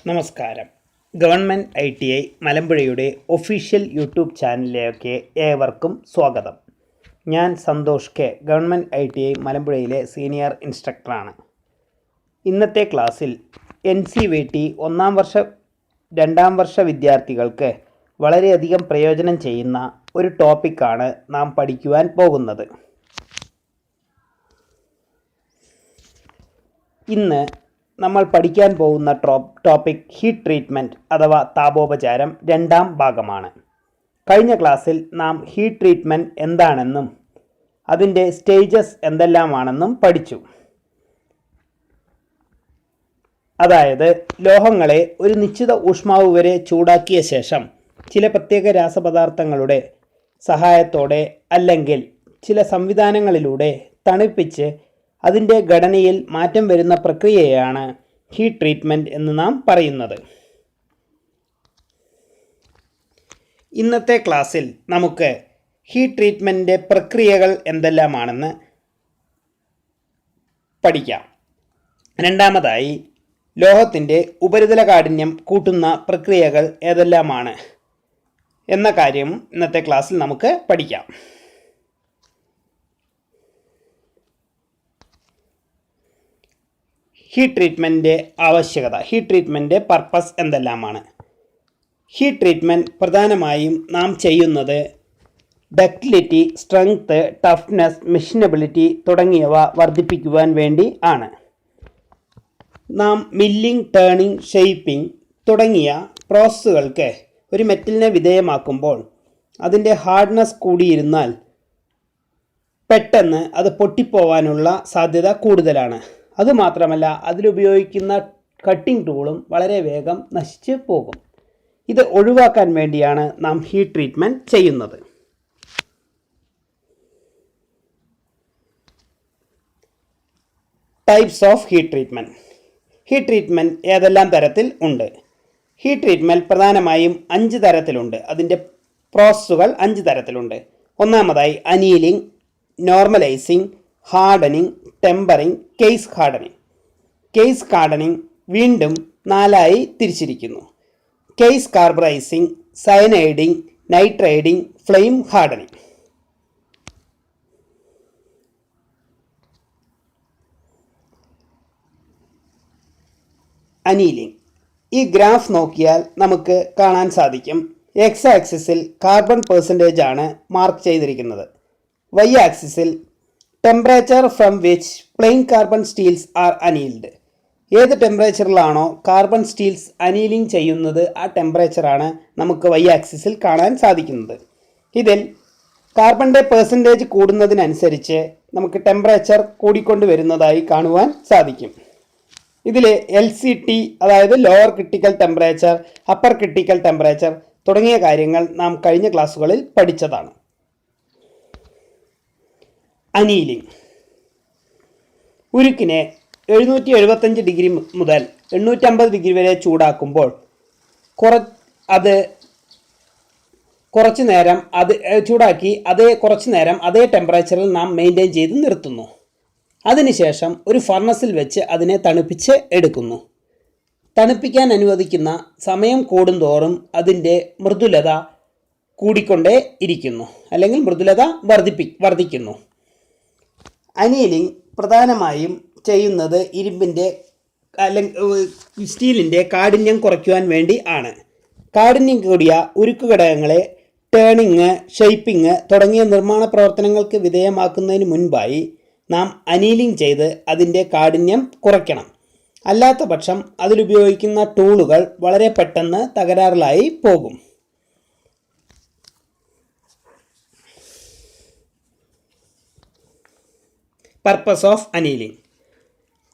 നമസ്കാരം. Government ITI മലമ്പുഴയുടെ official YouTube ചാനലിലേക്ക് ഏവർക്കും സ്വാഗതം. ഞാൻ സന്തോഷ് കെ, ഗവൺമെൻറ് ITI മലമ്പുഴയിലെ സീനിയർ ഇൻസ്ട്രക്ടറാണ്. ഇന്നത്തെ ക്ലാസ്സിൽ NCVT ഒന്നാം വർഷ രണ്ടാം വർഷ വിദ്യാർത്ഥികൾക്ക് വളരെയധികം പ്രയോജനം ചെയ്യുന്ന ഒരു ടോപ്പിക്കാണ് നാം പഠിക്കുവാൻ പോകുന്നത്. ഇന്ന് നമ്മൾ പഠിക്കാൻ പോകുന്ന ടോപ്പിക് ഹീറ്റ് ട്രീറ്റ്മെൻറ്റ് അഥവാ താപോപചാരം രണ്ടാം ഭാഗമാണ്. കഴിഞ്ഞ ക്ലാസ്സിൽ നാം ഹീറ്റ് ട്രീറ്റ്മെൻറ്റ് എന്താണെന്നും അതിൻ്റെ സ്റ്റേജസ് എന്തെല്ലാമാണെന്നും പഠിച്ചു. അതായത് ലോഹങ്ങളെ ഒരു നിശ്ചിത ഊഷ്മാവ് വരെ ചൂടാക്കിയ ശേഷം ചില പ്രത്യേക രാസപദാർത്ഥങ്ങളുടെ സഹായത്തോടെ അല്ലെങ്കിൽ ചില സംവിധാനങ്ങളിലൂടെ തണുപ്പിച്ച് അതിൻ്റെ ഘടനയിൽ മാറ്റം വരുന്ന പ്രക്രിയയാണ് ഹീറ്റ് ട്രീറ്റ്മെൻറ്റ് എന്ന് നാം പറയുന്നത്. ഇന്നത്തെ ക്ലാസ്സിൽ നമുക്ക് ഹീറ്റ് ട്രീറ്റ്മെൻറ്റിൻ്റെ പ്രക്രിയകൾ എന്തെല്ലാമാണെന്ന് പഠിക്കാം. രണ്ടാമതായി ലോഹത്തിൻ്റെ ഉപരിതല കാഠിന്യം കൂട്ടുന്ന പ്രക്രിയകൾ ഏതെല്ലാമാണ് എന്ന കാര്യം ഇന്നത്തെ ക്ലാസ്സിൽ നമുക്ക് പഠിക്കാം. ഹീറ്റ് ട്രീറ്റ്മെൻറ്റിൻ്റെ ആവശ്യകത, ഹീറ്റ് ട്രീറ്റ്മെൻറ്റിൻ്റെ പർപ്പസ് എന്തെല്ലാമാണ്? ഹീറ്റ് ട്രീറ്റ്മെൻറ്റ് പ്രധാനമായും നാം ചെയ്യുന്നത് ഡക്റ്റിലിറ്റി, സ്ട്രെങ്ത്, ടഫ്നെസ്, മെഷീനബിലിറ്റി തുടങ്ങിയവ വർദ്ധിപ്പിക്കുവാൻ വേണ്ടി ആണ്. നാം മില്ലിംഗ്, ടേണിംഗ്, ഷേപ്പിംഗ് തുടങ്ങിയ പ്രോസസ്സുകൾക്ക് ഒരു മെറ്റലിനെ വിധേയമാക്കുമ്പോൾ അതിൻ്റെ ഹാർഡ്നെസ് കൂടിയിരുന്നാൽ പെട്ടെന്ന് അത് പൊട്ടിപ്പോവാനുള്ള സാധ്യത കൂടുതലാണ്. അതുമാത്രമല്ല, അതിലുപയോഗിക്കുന്ന കട്ടിംഗ് ടൂളും വളരെ വേഗം നശിച്ച് പോകും. ഇത് ഒഴിവാക്കാൻ വേണ്ടിയാണ് നാം ഹീറ്റ് ട്രീറ്റ്മെൻറ്റ് ചെയ്യുന്നത്. Types of heat treatment. Heat treatment ഏതെല്ലാം തരത്തിൽ ഉണ്ട്? ഹീറ്റ് ട്രീറ്റ്മെൻറ്റ് പ്രധാനമായും 5 തരത്തിലുണ്ട്. അതിൻ്റെ പ്രോസസ്സുകൾ 5 തരത്തിലുണ്ട്. ഒന്നാമതായി annealing, normalising, hardening, tempering, case hardening. Case hardening വീണ്ടും 4ആയി തിരിച്ചിരിക്കുന്നു. Case carburising, cyaniding, nitriding, flame hardening. Annealing. ഈ ഗ്രാഫ് നോക്കിയാൽ നമുക്ക് കാണാൻ സാധിക്കും. എക്സ് ആക്സിസിൽ കാർബൺ പെർസെൻറ്റേജ് ആണ് മാർക്ക് ചെയ്തിരിക്കുന്നത്. വൈ ആക്സിസിൽ temperature from which plain carbon steels are annealed. ഏത് ടെമ്പറേച്ചറിലാണോ കാർബൺ സ്റ്റീൽസ് അനീലിംഗ് ചെയ്യുന്നത് ആ ടെമ്പറേച്ചറാണ് നമുക്ക് വൈ ആക്സിസിൽ കാണാൻ സാധിക്കുന്നത്. ഇതിൽ കാർബണിൻ്റെ പെർസെൻറ്റേജ് കൂടുന്നതിനനുസരിച്ച് നമുക്ക് ടെമ്പറേച്ചർ കൂടിക്കൊണ്ട് വരുന്നതായി കാണുവാൻ സാധിക്കും. ഇതിൽ LCT അതായത് lower critical temperature, upper critical temperature തുടങ്ങിയ കാര്യങ്ങൾ നാം കഴിഞ്ഞ ക്ലാസ്സുകളിൽ പഠിച്ചതാണ്. അനീലിംഗ്. ഉരുക്കിനെ 775 ഡിഗ്രി മുതൽ 850 ഡിഗ്രി വരെ ചൂടാക്കുമ്പോൾ കുറച്ച് നേരം ചൂടാക്കി കുറച്ച് നേരം അതേ ടെമ്പറേച്ചറിൽ നാം മെയിൻറ്റെയിൻ ചെയ്ത് നിർത്തുന്നു. അതിനുശേഷം ഒരു ഫർണസിൽ വെച്ച് അതിനെ തണുപ്പിച്ച് എടുക്കുന്നു. തണുപ്പിക്കാൻ അനുവദിക്കുന്ന സമയം കൂടുന്തോറും അതിൻ്റെ മൃദുലത കൂടിക്കൊണ്ടേ ഇരിക്കുന്നു, അല്ലെങ്കിൽ മൃദുലത വർദ്ധിക്കുന്നു. അനീലിംഗ് പ്രധാനമായും ചെയ്യുന്നത് ഇരുമ്പിൻ്റെ അല്ലെങ്കിൽ സ്റ്റീലിൻ്റെ കാഠിന്യം കുറയ്ക്കുവാൻ വേണ്ടി ആണ്. കാഠിന്യം കൂടിയ ഉരുക്ക് ഘടകങ്ങളെ ടേണിങ്, ഷേപ്പിംഗ് തുടങ്ങിയ നിർമ്മാണ പ്രവർത്തനങ്ങൾക്ക് വിധേയമാക്കുന്നതിന് മുൻപായി നാം അനീലിംഗ് ചെയ്ത് അതിൻ്റെ കാഠിന്യം കുറയ്ക്കണം. അല്ലാത്ത പക്ഷം അതിലുപയോഗിക്കുന്ന ടൂളുകൾ വളരെ പെട്ടെന്ന് തകരാറിലായി പോകും. Purpose of annealing.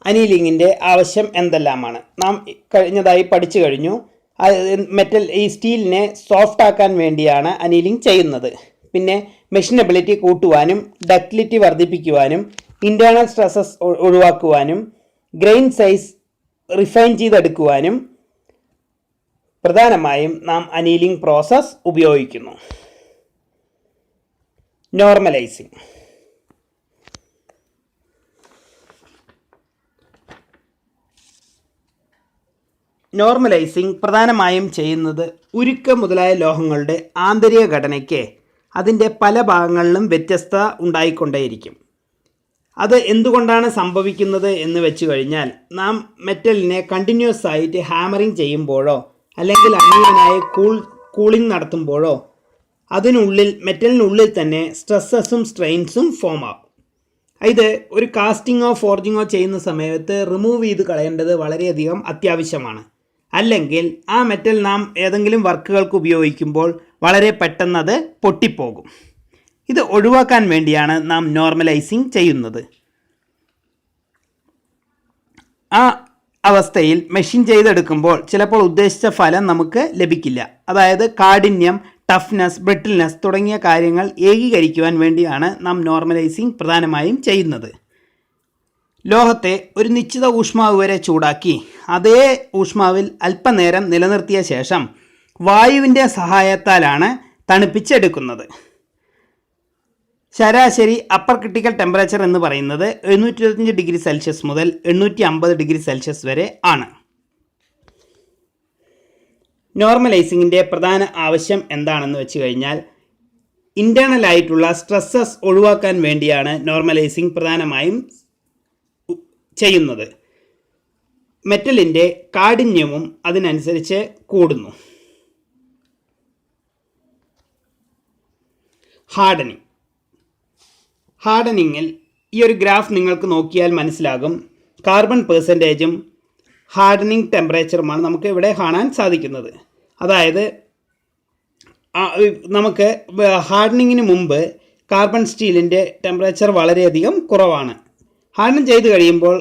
അനീലിങ്ങിൻ്റെ ആവശ്യം എന്തെല്ലാമാണ്? നാം കഴിഞ്ഞതായി പഠിച്ചു കഴിഞ്ഞു. ഈ സ്റ്റീലിനെ സോഫ്റ്റ് ആക്കാൻ വേണ്ടിയാണ് അനീലിംഗ് ചെയ്യുന്നത്. പിന്നെ മെഷീനബിലിറ്റി കൂട്ടുവാനും ഡക്റ്റിലിറ്റി വർദ്ധിപ്പിക്കുവാനും ഇൻറ്റേർണൽ സ്ട്രെസ്സസ് ഒഴിവാക്കുവാനും ഗ്രെയിൻ സൈസ് റിഫൈൻ ചെയ്തെടുക്കുവാനും പ്രധാനമായും നാം അനീലിംഗ് പ്രോസസ്സ് ഉപയോഗിക്കുന്നു. നോർമലൈസിംഗ്. നോർമലൈസിംഗ് പ്രധാനമായും ചെയ്യുന്നത് ഉരുക്ക് മുതലായ ലോഹങ്ങളുടെ ആന്തരിക ഘടനയ്ക്ക് അതിൻ്റെ പല ഭാഗങ്ങളിലും വ്യത്യസ്തത ഉണ്ടായിക്കൊണ്ടേയിരിക്കും. അത് എന്തുകൊണ്ടാണ് സംഭവിക്കുന്നത് എന്ന് വെച്ച് കഴിഞ്ഞാൽ, നാം മെറ്റലിനെ കണ്ടിന്യൂസ് ആയിട്ട് ഹാമറിങ് ചെയ്യുമ്പോഴോ അല്ലെങ്കിൽ അൺഈവനായി കൂളിംഗ് നടത്തുമ്പോഴോ മെറ്റലിനുള്ളിൽ തന്നെ സ്ട്രെസ്സസും സ്ട്രെയിൻസും ഫോം ആകും. ഇത് ഒരു കാസ്റ്റിങ്ങോ ഫോർജിങ്ങോ ചെയ്യുന്ന സമയത്ത് റിമൂവ് ചെയ്ത് കളയേണ്ടത് വളരെയധികം അത്യാവശ്യമാണ്. അല്ലെങ്കിൽ ആ മെറ്റൽ നാം ഏതെങ്കിലും വർക്കുകൾക്ക് ഉപയോഗിക്കുമ്പോൾ വളരെ പെട്ടെന്ന് അത് പൊട്ടിപ്പോകും. ഇത് ഒഴിവാക്കാൻ വേണ്ടിയാണ് നാം നോർമലൈസിങ് ചെയ്യുന്നത്. ആ അവസ്ഥയിൽ മെഷീൻ ചെയ്തെടുക്കുമ്പോൾ ചിലപ്പോൾ ഉദ്ദേശിച്ച ഫലം നമുക്ക് ലഭിക്കില്ല. അതായത് കാഠിന്യം, ടഫ്നെസ്, ബ്രിട്ടിൽനെസ് തുടങ്ങിയ കാര്യങ്ങൾ ഏകീകരിക്കുവാൻ വേണ്ടിയാണ് നാം നോർമലൈസിങ് പ്രധാനമായും ചെയ്യുന്നത്. ലോഹത്തെ ഒരു നിശ്ചിത ഊഷ്മാവ് വരെ ചൂടാക്കി അതേ ഊഷ്മാവിൽ അല്പനേരം നിലനിർത്തിയ ശേഷം വായുവിൻ്റെ സഹായത്താലാണ് തണുപ്പിച്ചെടുക്കുന്നത്. ശരാശരി അപ്പർ ക്രിട്ടിക്കൽ ടെമ്പറേച്ചർ എന്ന് പറയുന്നത് 725 ഡിഗ്രി സെൽഷ്യസ് മുതൽ 850 ഡിഗ്രി സെൽഷ്യസ് വരെ ആണ്. നോർമലൈസിങ്ങിൻ്റെ പ്രധാന ആവശ്യം എന്താണെന്ന് വെച്ച് കഴിഞ്ഞാൽ, ഇൻറ്റേർണലായിട്ടുള്ള സ്ട്രെസ്സസ് ഒഴിവാക്കാൻ വേണ്ടിയാണ് നോർമലൈസിങ് പ്രധാനമായും ചെയ്യുന്നത്. മെറ്റലിൻ്റെ കാഠിന്യവും അതിനനുസരിച്ച് കൂടുന്നു. ഹാർഡനിങ്ങിൽ ഈ ഒരു ഗ്രാഫ് നിങ്ങൾക്ക് നോക്കിയാൽ മനസ്സിലാകും. കാർബൺ പെർസെൻറ്റേജും ഹാർഡനിങ് ടെമ്പറേച്ചറുമാണ് നമുക്ക് ഇവിടെ കാണാൻ സാധിക്കുന്നത്. അതായത് നമുക്ക് ഹാർഡനിങ്ങിന് മുമ്പ് കാർബൺ സ്റ്റീലിൻ്റെ ടെമ്പറേച്ചർ വളരെയധികം കുറവാണ്. ഹാർഡൻ ചെയ്ത് കഴിയുമ്പോൾ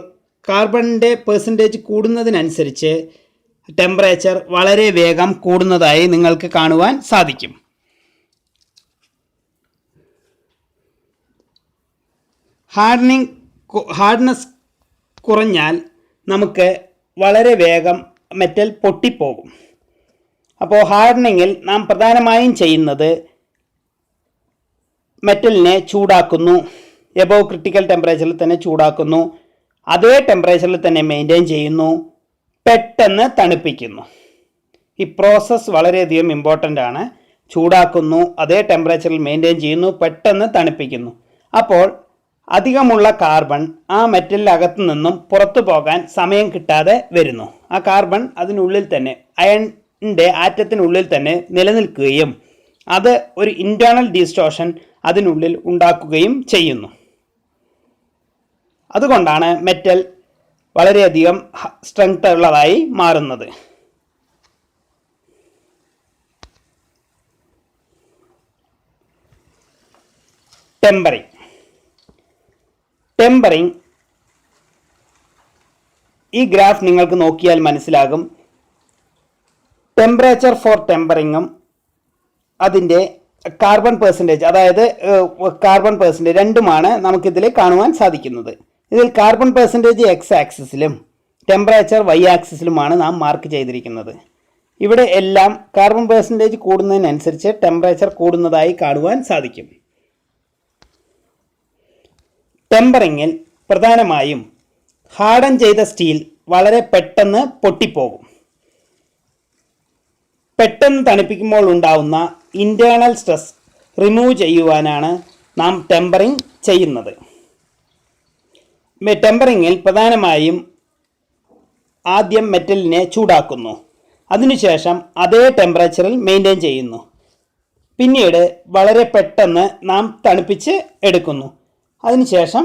കാർബണിൻ്റെ പെർസെൻറ്റേജ് കൂടുന്നതിനനുസരിച്ച് ടെമ്പറേച്ചർ വളരെ വേഗം കൂടുന്നതായി നിങ്ങൾക്ക് കാണുവാൻ സാധിക്കും. ഹാർഡ്നെസ് കുറഞ്ഞാൽ നമുക്ക് വളരെ വേഗം മെറ്റൽ പൊട്ടിപ്പോകും. അപ്പോൾ ഹാർഡനിങ്ങിൽ നാം പ്രധാനമായും ചെയ്യുന്നത് മെറ്റലിനെ ചൂടാക്കുന്നു, എബോവ് ക്രിട്ടിക്കൽ ടെമ്പറേച്ചറിൽ തന്നെ ചൂടാക്കുന്നു, അതേ ടെമ്പറേച്ചറിൽ തന്നെ മെയിൻറ്റെയിൻ ചെയ്യുന്നു, പെട്ടെന്ന് തണുപ്പിക്കുന്നു. ഈ പ്രോസസ്സ് വളരെയധികം ഇമ്പോർട്ടൻ്റ് ആണ്. ചൂടാക്കുന്നു, അതേ ടെമ്പറേച്ചറിൽ മെയിൻറ്റെയിൻ ചെയ്യുന്നു, പെട്ടെന്ന് തണുപ്പിക്കുന്നു. അപ്പോൾ അധികമുള്ള കാർബൺ ആ മെറ്റലിനകത്തു നിന്നും പുറത്തു പോകാൻ സമയം കിട്ടാതെ വരുന്നു. ആ കാർബൺ അതിനുള്ളിൽ തന്നെ, അയണിൻ്റെ ആറ്റത്തിനുള്ളിൽ തന്നെ നിലനിൽക്കുകയും അത് ഒരു ഇൻറ്റേർണൽ ഡിസ്റ്റോർഷൻ അതിനുള്ളിൽ ഉണ്ടാക്കുകയും ചെയ്യുന്നു. അതുകൊണ്ടാണ് മെറ്റൽ വളരെയധികം സ്ട്രെങ്ത് ഉള്ളതായി മാറുന്നത്. ടെമ്പറിങ് ഈ ഗ്രാഫ് നിങ്ങൾക്ക് നോക്കിയാൽ മനസ്സിലാകും. ടെമ്പറേച്ചർ ഫോർ ടെമ്പറിങ്ങും അതിൻ്റെ കാർബൺ പെർസെൻറ്റേജ്, അതായത് കാർബൺ പെർസെൻറ്റേജ് രണ്ടുമാണ് നമുക്കിതിൽ കാണുവാൻ സാധിക്കുന്നത്. ഇതിൽ കാർബൺ പെർസെൻറ്റേജ് എക്സ് ആക്സിസിലും ടെമ്പറേച്ചർ വൈ ആക്സിസിലുമാണ് നാം മാർക്ക് ചെയ്തിരിക്കുന്നത്. ഇവിടെ എല്ലാം കാർബൺ പെർസെൻറ്റേജ് കൂടുന്നതിനനുസരിച്ച് ടെമ്പറേച്ചർ കൂടുന്നതായി കാണുവാൻ സാധിക്കും. ടെമ്പറിങ്ങിൽ പ്രധാനമായും ഹാർഡൻ ചെയ്ത സ്റ്റീൽ വളരെ പെട്ടെന്ന് പൊട്ടിപ്പോകും. പെട്ടെന്ന് തണുപ്പിക്കുമ്പോൾ ഉണ്ടാവുന്ന ഇൻറ്റേർണൽ സ്ട്രെസ് റിമൂവ് ചെയ്യുവാനാണ് നാം ടെമ്പറിങ് ചെയ്യുന്നത്. ടെമ്പറിങ്ങിൽ പ്രധാനമായും ആദ്യം മെറ്റലിനെ ചൂടാക്കുന്നു, അതിനുശേഷം അതേ ടെമ്പറേച്ചറിൽ മെയിൻറ്റെയിൻ ചെയ്യുന്നു, പിന്നീട് വളരെ പെട്ടെന്ന് നാം തണുപ്പിച്ച് എടുക്കുന്നു, അതിനുശേഷം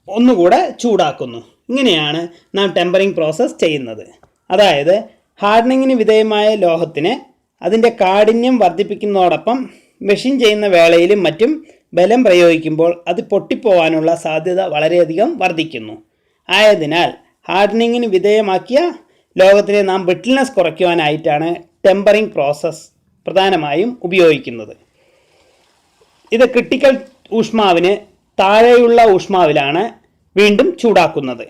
ഒന്നുകൂടെ ചൂടാക്കുന്നു. ഇങ്ങനെയാണ് നാം ടെമ്പറിങ് പ്രോസസ്സ് ചെയ്യുന്നത്. അതായത് ഹാർഡനിങ്ങിന് വിധേയമായ ലോഹത്തിന് അതിൻ്റെ കാഠിന്യം വർദ്ധിപ്പിക്കുന്നതോടൊപ്പം മെഷീൻ ചെയ്യുന്ന വേളയിലും മറ്റും ബലം പ്രയോഗിക്കുമ്പോൾ അത് പൊട്ടിപ്പോവാനുള്ള സാധ്യത വളരെയധികം വർദ്ധിക്കുന്നു. ആയതിനാൽ ഹാർഡനിങ്ങിന് വിധേയമാക്കിയ ലോഹത്തിലെ നാം ബ്രിട്ടിൽനെസ് കുറയ്ക്കുവാനായിട്ടാണ് ടെമ്പറിങ് പ്രോസസ്സ് പ്രധാനമായും ഉപയോഗിക്കുന്നത്. ഇത് ക്രിട്ടിക്കൽ ഊഷ്മാവിന് താഴെയുള്ള ഊഷ്മാവിലാണ് വീണ്ടും ചൂടാക്കുന്നത്.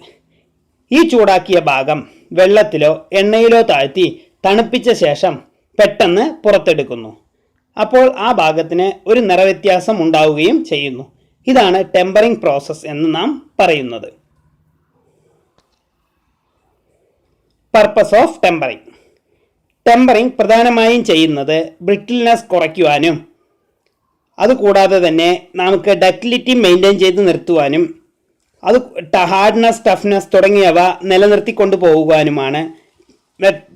ഈ ചൂടാക്കിയ ഭാഗം വെള്ളത്തിലോ എണ്ണയിലോ താഴ്ത്തി തണുപ്പിച്ച ശേഷം പെട്ടെന്ന് പുറത്തെടുക്കുന്നു. അപ്പോൾ ആ ഭാഗത്തിന് ഒരു നിറവ്യത്യാസം ഉണ്ടാവുകയും ചെയ്യുന്നു. ഇതാണ് ടെമ്പറിങ് പ്രോസസ്സ് എന്ന് നാം പറയുന്നത്. Purpose of tempering. ടെമ്പറിങ് പ്രധാനമായും ചെയ്യുന്നത് ബ്രിട്ടിൽനെസ് കുറയ്ക്കുവാനും അതുകൂടാതെ തന്നെ നമുക്ക് ഡക്റ്റിലിറ്റി മെയിൻറ്റെയിൻ ചെയ്ത് നിർത്തുവാനും അത് ഹാർഡ്നെസ്, ടഫ്നെസ് തുടങ്ങിയവ നിലനിർത്തിക്കൊണ്ടു പോകുവാനുമാണ്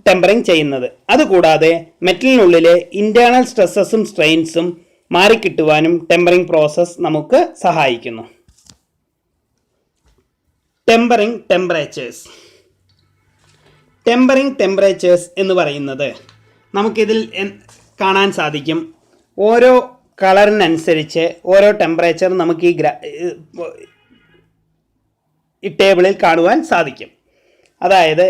ടെമ്പറിങ് ചെയ്യുന്നത്. അതുകൂടാതെ മെറ്റലിനുള്ളിലെ ഇൻറ്റേർണൽ സ്ട്രെസ്സസും സ്ട്രെയിൻസും മാറിക്കിട്ടുവാനും ടെമ്പറിങ് പ്രോസസ്സ് നമുക്ക് സഹായിക്കുന്നു. Tempering temperatures. ടെമ്പറിങ് ടെമ്പറേച്ചേഴ്സ് എന്ന് പറയുന്നത് നമുക്കിതിൽ കാണാൻ സാധിക്കും. ഓരോ കളറിനനുസരിച്ച് ഓരോ ടെമ്പറേച്ചർ നമുക്ക് ഈ ടേബിളിൽ കാണുവാൻ സാധിക്കും. അതായത്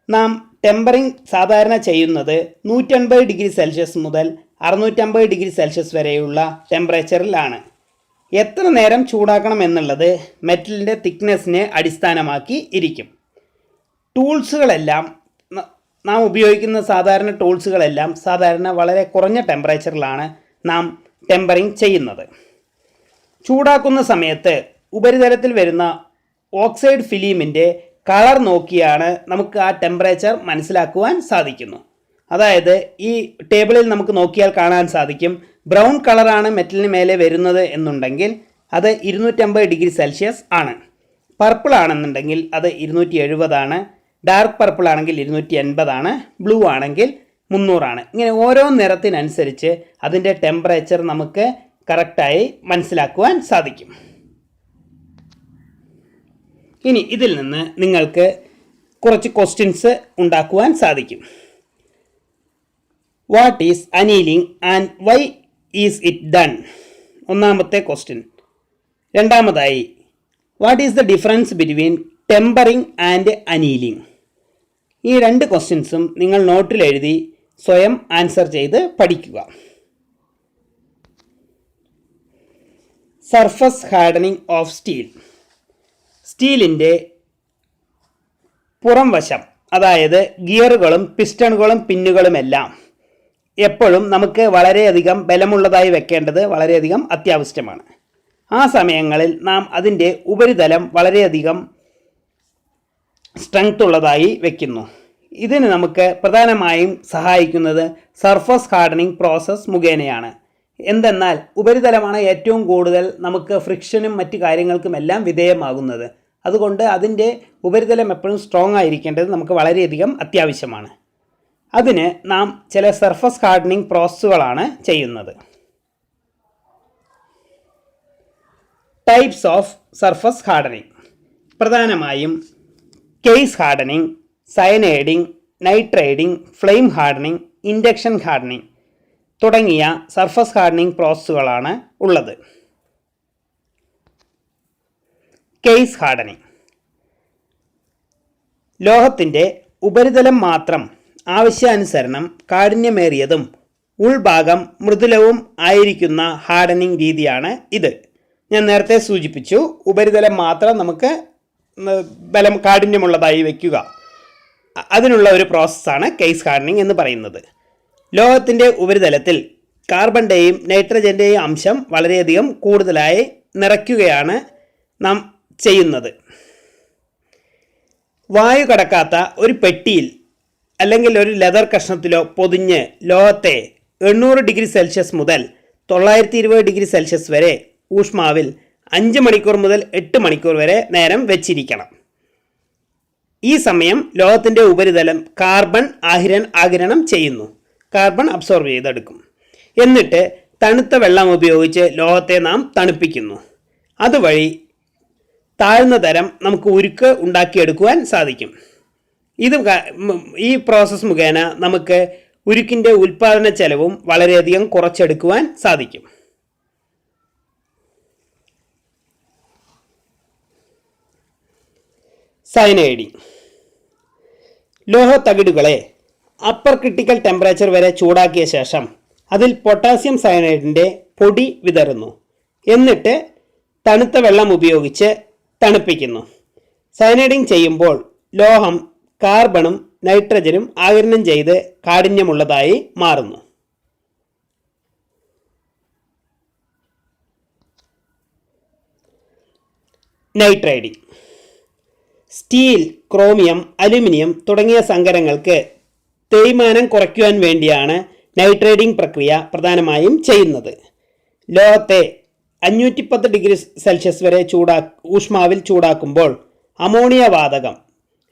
നാം ടെമ്പറിങ് സാധാരണ ചെയ്യുന്നത് 150 ഡിഗ്രി സെൽഷ്യസ് മുതൽ 650 ഡിഗ്രി സെൽഷ്യസ് വരെയുള്ള ടെമ്പറേച്ചറിലാണ്. എത്ര നേരം ചൂടാക്കണം എന്നുള്ളത് മെറ്റലിൻ്റെ തിക്നെസ്സിനെ അടിസ്ഥാനമാക്കി ഇരിക്കും. ടൂൾസുകളെല്ലാം നാം ഉപയോഗിക്കുന്ന സാധാരണ ടൂൾസുകളെല്ലാം സാധാരണ വളരെ കുറഞ്ഞ ടെമ്പറേച്ചറിലാണ് നാം ടെമ്പറിങ് ചെയ്യുന്നത്. ചൂടാക്കുന്ന സമയത്ത് ഉപരിതലത്തിൽ വരുന്ന ഓക്സൈഡ് ഫിലിമിൻ്റെ കളർ നോക്കിയാണ് നമുക്ക് ആ ടെമ്പറേച്ചർ മനസ്സിലാക്കുവാൻ സാധിക്കുന്നു. അതായത് ഈ ടേബിളിൽ നമുക്ക് നോക്കിയാൽ കാണാൻ സാധിക്കും, ബ്രൗൺ കളറാണ് മെറ്റലിന് മേലെ വരുന്നത് എന്നുണ്ടെങ്കിൽ അത് 250 ഡിഗ്രി സെൽഷ്യസ് ആണ്. പർപ്പിൾ ആണെന്നുണ്ടെങ്കിൽ അത് 270 ആണ്. ഡാർക്ക് പർപ്പിൾ ആണെങ്കിൽ 280 ആണ്. ബ്ലൂ ആണെങ്കിൽ 300 ആണ്. ഇങ്ങനെ ഓരോ നിറത്തിനനുസരിച്ച് അതിൻ്റെ ടെമ്പറേച്ചർ നമുക്ക് കറക്റ്റായി മനസ്സിലാക്കുവാൻ സാധിക്കും. ഇനി ഇതിൽ നിന്ന് നിങ്ങൾക്ക് കുറച്ച് ക്വസ്റ്റ്യൻസ് ഉണ്ടാക്കുവാൻ സാധിക്കും. What is annealing and why is it done? ഒന്നാമത്തെ ക്വസ്റ്റ്യൻ. രണ്ടാമതായി, what is the difference between tempering and annealing? ഈ രണ്ട് ക്വസ്റ്റ്യൻസും നിങ്ങൾ നോട്ടിൽ എഴുതി സ്വയം ആൻസർ ചെയ്ത് പഠിക്കുക. Surface hardening of steel. സ്റ്റീലിൻ്റെ പുറം വശം, അതായത് ഗിയറുകളും പിസ്റ്റണുകളും പിന്നുകളുമെല്ലാം എപ്പോഴും നമുക്ക് വളരെയധികം ബലമുള്ളതായി വെക്കേണ്ടത് വളരെയധികം അത്യാവശ്യമാണ്. ആ സമയങ്ങളിൽ നാം അതിൻ്റെ ഉപരിതലം വളരെയധികം സ്ട്രെങ്ത് ഉള്ളതായി വെക്കുന്നു. ഇതിന് നമുക്ക് പ്രധാനമായും സഹായിക്കുന്നത് സർഫസ് ഹാർഡനിങ് പ്രോസസ്സ് മുഖേനയാണ്. എന്തെന്നാൽ ഉപരിതലമാണ് ഏറ്റവും കൂടുതൽ നമുക്ക് ഫ്രിക്ഷനും മറ്റു കാര്യങ്ങൾക്കുമെല്ലാം വിധേയമാകുന്നത്. അതുകൊണ്ട് അതിൻ്റെ ഉപരിതലം എപ്പോഴും സ്ട്രോങ് ആയിരിക്കേണ്ടത് നമുക്ക് വളരെയധികം അത്യാവശ്യമാണ്. അതിന് നാം ചില സർഫസ് ഹാർഡനിങ് പ്രോസസ്സുകളാണ് ചെയ്യുന്നത്. Types of surface hardening. പ്രധാനമായും case hardening, cyaniding, nitriding, flame hardening, induction hardening തുടങ്ങിയ സർഫസ് ഹാർഡനിങ് പ്രോസസ്സുകളാണ് ഉള്ളത്. Case hardening. ലോഹത്തിൻ്റെ ഉപരിതലം മാത്രം ആവശ്യാനുസരണം കാഠിന്യമേറിയതും ഉൾഭാഗം മൃദുലവും ആയിരിക്കുന്ന ഹാർഡനിങ് രീതിയാണ് ഇത്. ഞാൻ നേരത്തെ സൂചിപ്പിച്ചു, ഉപരിതലം മാത്രം നമുക്ക് കാഠിന്യമുള്ളതായി വയ്ക്കുക. അതിനുള്ള ഒരു പ്രോസസ്സാണ് കേസ് ഹാർഡനിങ് എന്ന് പറയുന്നത്. ലോഹത്തിൻ്റെ ഉപരിതലത്തിൽ കാർബണിൻ്റെയും നൈട്രജൻ്റെയും അംശം വളരെയധികം കൂടുതലായി നിറയ്ക്കുകയാണ് നാം ചെയ്യുന്നത്. വായു കടക്കാത്ത ഒരു പെട്ടിയിൽ അല്ലെങ്കിൽ ഒരു ലെതർ കഷ്ണത്തിലോ പൊതിഞ്ഞ് ലോഹത്തെ 800 ഡിഗ്രി സെൽഷ്യസ് മുതൽ 920 ഡിഗ്രി സെൽഷ്യസ് വരെ ഊഷ്മാവിൽ 5 മണിക്കൂർ മുതൽ 8 മണിക്കൂർ വരെ നേരം വെച്ചിരിക്കണം. ഈ സമയം ലോഹത്തിൻ്റെ ഉപരിതലം കാർബൺ ആഗിരണം ചെയ്യുന്നു. കാർബൺ അബ്സോർബ് ചെയ്തെടുക്കും. എന്നിട്ട് തണുത്ത വെള്ളം ഉപയോഗിച്ച് ലോഹത്തെ നാം തണുപ്പിക്കുന്നു. അതുവഴി താഴ്ന്ന തരം നമുക്ക് ഉരുക്ക് ഉണ്ടാക്കിയെടുക്കുവാൻ സാധിക്കും. ഈ പ്രോസസ്സ് മുഖേന നമുക്ക് ഉരുക്കിൻ്റെ ഉൽപ്പാദന ചെലവും വളരെയധികം കുറച്ചെടുക്കുവാൻ സാധിക്കും. സയനൈഡിങ്. ലോഹത്തകിടുകളെ അപ്പർ ക്രിട്ടിക്കൽ ടെമ്പറേച്ചർ വരെ ചൂടാക്കിയ ശേഷം അതിൽ പൊട്ടാസ്യം സയനൈഡിൻ്റെ പൊടി വിതറുന്നു. എന്നിട്ട് തണുത്ത വെള്ളം ഉപയോഗിച്ച് തണുപ്പിക്കുന്നു. സയനൈഡിങ് ചെയ്യുമ്പോൾ ലോഹം കാർബണും നൈട്രജനും ആഗിരണം ചെയ്ത് കാഠിന്യമുള്ളതായി മാറുന്നു. നൈട്രൈഡിങ്. സ്റ്റീൽ, ക്രോമിയം, അലുമിനിയം തുടങ്ങിയ സങ്കരങ്ങൾക്ക് തേയ്മാനം കുറയ്ക്കുവാൻ വേണ്ടിയാണ് നൈട്രേറ്റിംഗ് പ്രക്രിയ പ്രധാനമായും ചെയ്യുന്നത്. ലോഹത്തെ 510 ഡിഗ്രി സെൽഷ്യസ് വരെ ഊഷ്മാവിൽ ചൂടാക്കുമ്പോൾ അമോണിയ വാതകം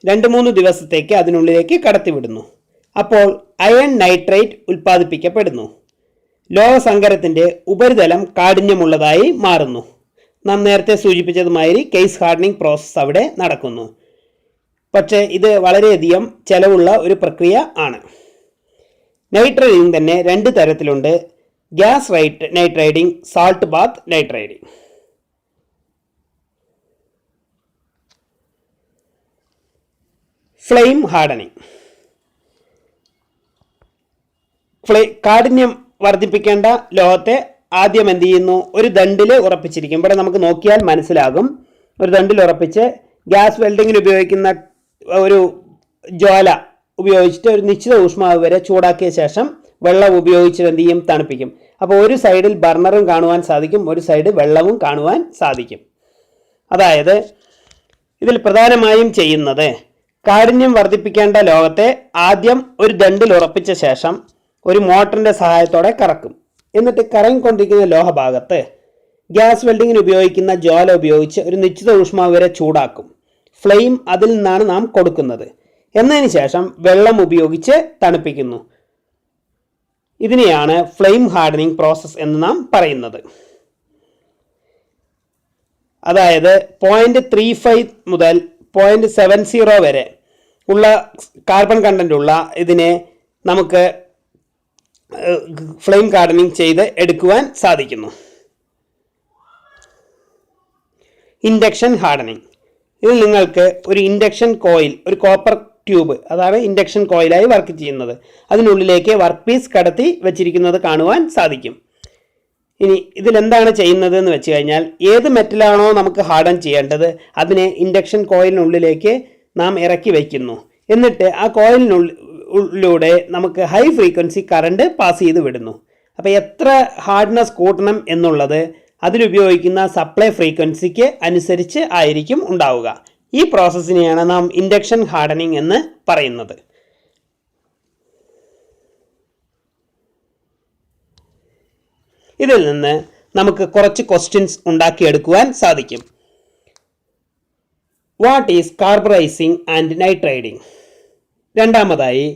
2-3 ദിവസത്തേക്ക് അതിനുള്ളിലേക്ക് കടത്തിവിടുന്നു. അപ്പോൾ അയൺ നൈട്രേറ്റ് ഉൽപ്പാദിപ്പിക്കപ്പെടുന്നു. ലോഹസങ്കരത്തിൻ്റെ ഉപരിതലം കാഠിന്യമുള്ളതായി മാറുന്നു. നാം നേരത്തെ സൂചിപ്പിച്ചതുമാതിരി കേസ് ഹാർഡനിങ് പ്രോസസ്സ് അവിടെ നടക്കുന്നു. പക്ഷേ ഇത് വളരെയധികം ചെലവുള്ള ഒരു പ്രക്രിയ ആണ്. നൈട്രേറ്റിംഗ് തന്നെ 2 തരത്തിലുണ്ട്: gas nitrating, salt bath nitrating. Flame hardening. കാഠിന്യം വർദ്ധിപ്പിക്കേണ്ട ലോഹത്തെ ആദ്യം എന്ത് ചെയ്യുന്നു? ഒരു ദണ്ടിൽ ഉറപ്പിച്ചിരിക്കും. ഇവിടെ നമുക്ക് നോക്കിയാൽ മനസ്സിലാകും. ഒരു ദണ്ടിൽ ഉറപ്പിച്ച് ഗ്യാസ് വെൽഡിങ്ങിന് ഉപയോഗിക്കുന്ന ഒരു ജ്വാല ഉപയോഗിച്ചിട്ട് ഒരു നിശ്ചിത ഊഷ്മാവ് വരെ ചൂടാക്കിയ ശേഷം വെള്ളം ഉപയോഗിച്ച് എന്ത് ചെയ്യും? തണുപ്പിക്കും. അപ്പോൾ ഒരു സൈഡിൽ ബർണറും കാണുവാൻ സാധിക്കും, ഒരു സൈഡ് വെള്ളവും കാണുവാൻ സാധിക്കും. അതായത് ഇതിൽ പ്രധാനമായും ചെയ്യുന്നത് കാഠിന്യം വർദ്ധിപ്പിക്കേണ്ട ലോഹത്തെ ആദ്യം ഒരു ദണ്ടിൽ ഉറപ്പിച്ച ശേഷം ഒരു മോട്ടറിൻ്റെ സഹായത്തോടെ കറക്കും. എന്നിട്ട് കറങ്ങിക്കൊണ്ടിരിക്കുന്ന ലോഹഭാഗത്ത് ഗ്യാസ് വെൽഡിങ്ങിന് ഉപയോഗിക്കുന്ന ജ്വാല ഉപയോഗിച്ച് ഒരു നിശ്ചിത ഊഷ്മാവ് വരെ ചൂടാക്കും. ഫ്ലെയിം അതിൽ നിന്നാണ് നാം കൊടുക്കുന്നത്. എന്നതിന് ശേഷം വെള്ളം ഉപയോഗിച്ച് തണുപ്പിക്കുന്നു. ഇതിനെയാണ് ഫ്ലെയിം ഹാർഡനിങ് പ്രോസസ്സ് എന്ന് നാം പറയുന്നത്. അതായത് 0.35 മുതൽ 0.70 വരെ ഉള്ള കാർബൺ കണ്ടന്റ് ഉള്ള ഇതിനെ നമുക്ക് ഫ്ലെയിം ഹാർഡനിങ് ചെയ്ത് എടുക്കുവാൻ സാധിക്കുന്നു. Induction hardening. ഇതിൽ നിങ്ങൾക്ക് ഒരു ഇൻഡക്ഷൻ കോയിൽ, ഒരു കോപ്പർ ട്യൂബ്, അതാണ് ഇൻഡക്ഷൻ കോയിലായി വർക്ക് ചെയ്യുന്നത്, അതിനുള്ളിലേക്ക് വർക്ക് പീസ് കടത്തി വെച്ചിരിക്കുന്നത് കാണുവാൻ സാധിക്കും. ഇനി ഇതിലെന്താണ് ചെയ്യുന്നത് എന്ന് വെച്ച് കഴിഞ്ഞാൽ, ഏത് മെറ്റലാണോ നമുക്ക് ഹാർഡൻ ചെയ്യേണ്ടത് അതിനെ ഇൻഡക്ഷൻ കോയിലിനുള്ളിലേക്ക് നാം ഇറക്കി വയ്ക്കുന്നു. എന്നിട്ട് ആ കോയിലിനുള്ളിലൂടെ നമുക്ക് ഹൈ ഫ്രീക്വൻസി കറണ്ട് പാസ് ചെയ്ത് വിടുന്നു. അപ്പോൾ എത്ര ഹാർഡ്നെസ് കൂട്ടണം എന്നുള്ളത് അതിലുപയോഗിക്കുന്ന സപ്ലൈ ഫ്രീക്വൻസിക്ക് അനുസരിച്ച് ആയിരിക്കും ഉണ്ടാവുക. ഈ പ്രോസസ്സിനെയാണ് നാം ഇൻഡക്ഷൻ ഹാർഡനിങ് എന്ന് പറയുന്നത്. ഇതിൽ നിന്ന് നമുക്ക് കുറച്ച് ക്വസ്റ്റ്യൻസ് ഉണ്ടാക്കിയെടുക്കുവാൻ സാധിക്കും. What is carburising and nitriding? രണ്ടാമതായി,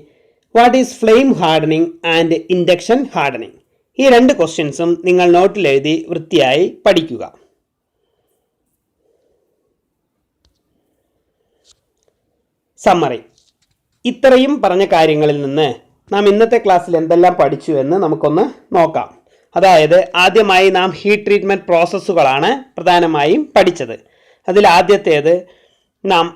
what is flame hardening and induction hardening? ഈ 2 ക്വസ്റ്റ്യൻസും നിങ്ങൾ നോട്ടിൽ എഴുതി വൃത്തിയായി പഠിക്കുക. സമ്മറി. ഇത്രയും പറഞ്ഞ കാര്യങ്ങളിൽ നിന്ന് നാം ഇന്നത്തെ ക്ലാസ്സിൽ എന്തെല്ലാം പഠിച്ചു എന്ന് നമുക്കൊന്ന് നോക്കാം. അതായത് ആദ്യമായി നാം ഹീറ്റ് ട്രീറ്റ്മെൻറ്റ് പ്രോസസ്സുകളാണ് പ്രധാനമായും പഠിച്ചത്. അതിൽ ആദ്യത്തേത് നാം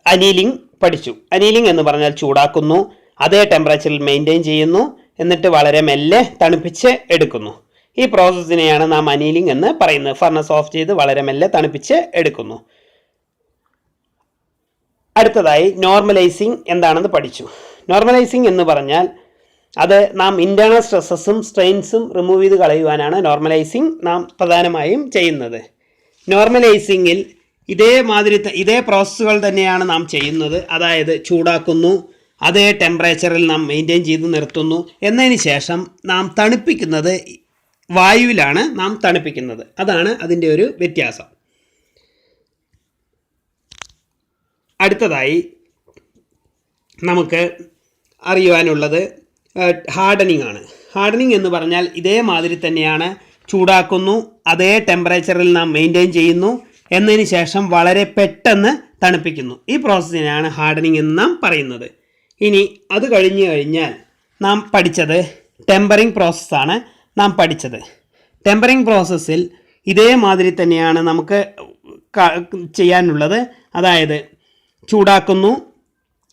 അനീലിംഗ് പഠിച്ചു. അനീലിംഗ് എന്ന് പറഞ്ഞാൽ ചൂടാക്കുന്നു, അതേ ടെമ്പറേച്ചറിൽ മെയിൻറ്റെയിൻ ചെയ്യുന്നു, എന്നിട്ട് വളരെ മെല്ലെ തണുപ്പിച്ച് എടുക്കുന്നു. ഈ പ്രോസസ്സിനെയാണ് നാം അനീലിംഗ് എന്ന് പറയുന്നത്. ഫർണസ് ഓഫ് ചെയ്ത് വളരെ മെല്ലെ തണുപ്പിച്ച് എടുക്കുന്നു. അടുത്തതായി നോർമലൈസിങ് എന്താണെന്ന് പഠിച്ചു. നോർമലൈസിങ് എന്ന് പറഞ്ഞാൽ അത് നാം ഇൻറ്റേർണൽ സ്ട്രെസ്സസും സ്ട്രെയിൻസും റിമൂവ് ചെയ്ത് കളയുവാനാണ് നോർമലൈസിങ് നാം പ്രധാനമായും ചെയ്യുന്നത്. നോർമലൈസിങ്ങിൽ ഇതേ പ്രോസസ്സുകൾ തന്നെയാണ് നാം ചെയ്യുന്നത്. അതായത് ചൂടാക്കുന്നു, അതേ ടെമ്പറേച്ചറിൽ നാം മെയിൻറ്റെയിൻ ചെയ്ത് നിർത്തുന്നു. എന്നതിന് ശേഷം നാം തണുപ്പിക്കുന്നത് വായുവിലാണ് നാം തണുപ്പിക്കുന്നത്. അതാണ് അതിൻ്റെ ഒരു വ്യത്യാസം. അടുത്തതായി നമുക്ക് അറിയുവാനുള്ളത് ഹാർഡനിങ് ആണ്. ഹാർഡനിങ് എന്ന് പറഞ്ഞാൽ ഇതേമാതിരി തന്നെയാണ്. ചൂടാക്കുന്നു, അതേ ടെമ്പറേച്ചറിൽ നാം മെയിൻറ്റെയിൻ ചെയ്യുന്നു, എന്നതിന് ശേഷം വളരെ പെട്ടെന്ന് തണുപ്പിക്കുന്നു. ഈ പ്രോസസ്സിനെയാണ് ഹാർഡനിങ് എന്ന് നാം പറയുന്നത്. ഇനി അത് കഴിഞ്ഞാൽ നാം പഠിച്ചത് ടെമ്പറിങ് പ്രോസസ്സാണ് നാം പഠിച്ചത്. ടെമ്പറിങ് പ്രോസസ്സിൽ ഇതേമാതിരി തന്നെയാണ് നമുക്ക് ചെയ്യാനുള്ളത്. അതായത് ചൂടാക്കുന്നു,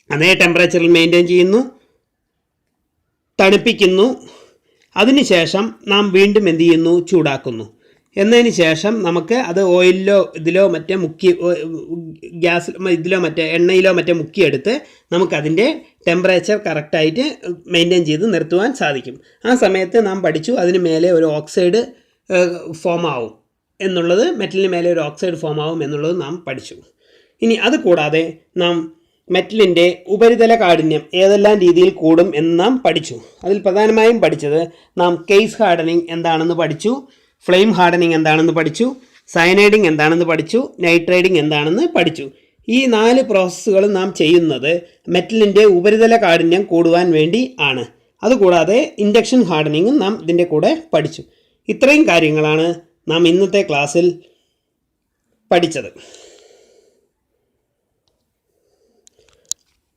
അതേ ടെമ്പറേച്ചറിൽ മെയിൻറ്റെയിൻ ചെയ്യുന്നു, തണുപ്പിക്കുന്നു, അതിനുശേഷം നാം വീണ്ടും എന്ത് ചെയ്യുന്നു? ചൂടാക്കുന്നു. എന്നതിന് ശേഷം നമുക്ക് അത് ഓയിലിലോ ഇതിലോ മറ്റേ എണ്ണയിലോ മറ്റേ മുക്കിയെടുത്ത് നമുക്കതിൻ്റെ ടെമ്പറേച്ചർ കറക്റ്റായിട്ട് മെയിൻറ്റെയിൻ ചെയ്ത് നിർത്തുവാൻ സാധിക്കും. ആ സമയത്ത് നാം പഠിച്ചു അതിന് മേലെ ഒരു ഓക്സൈഡ് ഫോം ആവും എന്നുള്ളത്, മെറ്റലിന് മേലെ ഒരു ഓക്സൈഡ് ഫോം ആവും എന്നുള്ളത് നാം പഠിച്ചു. ഇനി അത് കൂടാതെ നാം മെറ്റലിൻ്റെ ഉപരിതല കാഠിന്യം ഏതെല്ലാം രീതിയിൽ കൂടും എന്ന് നാം പഠിച്ചു. അതിൽ പ്രധാനമായും പഠിച്ചത് നാം കേസ് ഹാർഡനിങ് എന്താണെന്ന് പഠിച്ചു, ഫ്ലെയിം ഹാർഡനിങ് എന്താണെന്ന് പഠിച്ചു, സയനൈഡിങ് എന്താണെന്ന് പഠിച്ചു, നൈട്രൈഡിങ് എന്താണെന്ന് പഠിച്ചു. ഈ 4 പ്രോസസ്സുകളും നാം ചെയ്യുന്നത് മെറ്റലിൻ്റെ ഉപരിതല കാഠിന്യം കൂടുവാൻ വേണ്ടി ആണ്. അതുകൂടാതെ ഇൻഡക്ഷൻ ഹാർഡനിങ്ങും നാം ഇതിൻ്റെ കൂടെ പഠിച്ചു. ഇത്രയും കാര്യങ്ങളാണ് നാം ഇന്നത്തെ ക്ലാസ്സിൽ പഠിച്ചത്.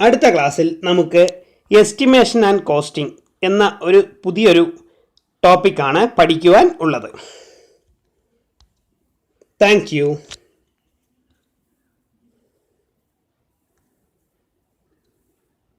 അടുത്ത ക്ലാസ്സിൽ നമുക്ക് എസ്റ്റിമേഷൻ ആൻഡ് കോസ്റ്റിംഗ് എന്ന ഒരു പുതിയൊരു ടോപ്പിക്കാണ് പഠിക്കുവാൻ ഉള്ളത്. Thank you.